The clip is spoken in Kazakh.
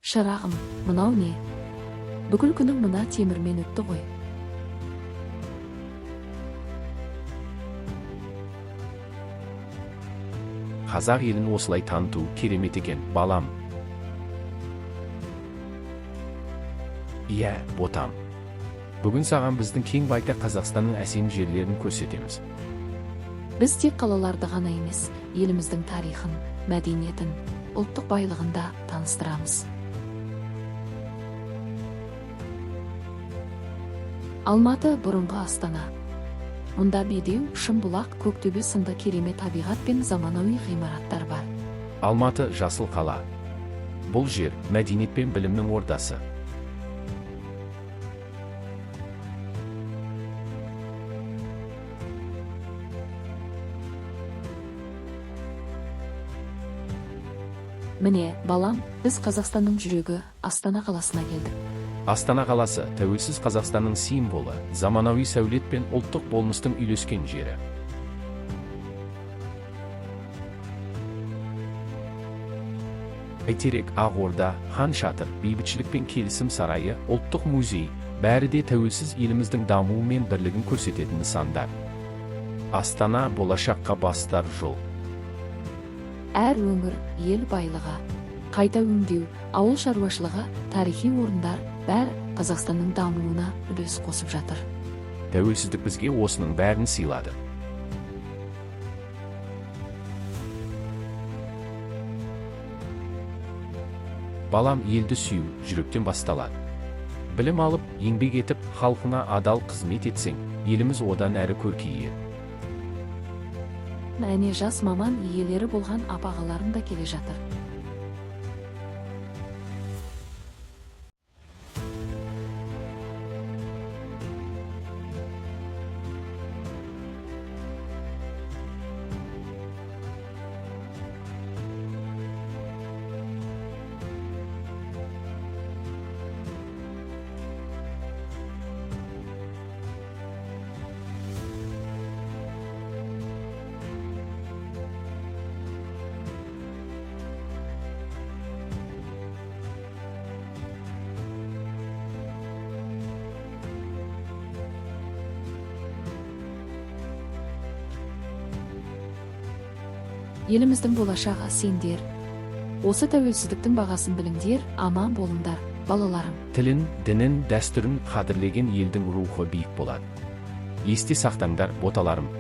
Шырағым, мынау не? Бүкіл күнің мына темірмен өтті ғой. Қазақ елін осылай таныту керемет екен, балам. Иә, ботам. Бүгін саған біздің кең байтақ Қазақстанның әсем жерлерін көрсетеміз. Біз тек қалаларды ғана емес, еліміздің тарихын, мәдениетін, ұлттық байлығын да таныстырамыз. Алматы бұрынғы Астана. Мұнда Медеу, Шымбұлақ, Көктөбе сынды керемет табиғат пен заманауи ғимараттар бар. Алматы жасыл қала. Бұл жер мәдениет пен білімнің ордасы. Міне, балам, біз Қазақстанның жүрегі Астана қаласына келдік. Астана қаласы тәуелсіз Қазақстанның символы, заманауи сәулет пен ұлттық болмыстың үйлескен жері. Бәйтерек, Ақорда, Хан Шатыр, бейбітшілік пен келісім сарайы, ұлттық музей, бәрі де тәуелсіз еліміздің дамуы мен бірлігін көрсететін нысандар. Астана болашаққа бастар жол. Әр өңір, ел байлығы, қайта өңдеу, ауыл шаруашылығы, тарихи орындар бәрі Қазақстанның дамуына үлес қосып жатыр. Тәуелсіздік бізге осының бәрін сыйлады. Балам, елді сүю жүректен басталады. Білім алып, еңбек етіп, халқына адал қызмет етсең, еліміз одан әрі көркейеді. Мәне жас маман иелері болған апағаларым да келе жатыр. Еліміздің болашағы сендер. Осы тәуелсіздіктің бағасын біліңдер, аман болыңдар, балаларым. Тілін, дінін, дәстүрін қадірлеген елдің рухы биік болады. Есте сақтаңдар, боталарым,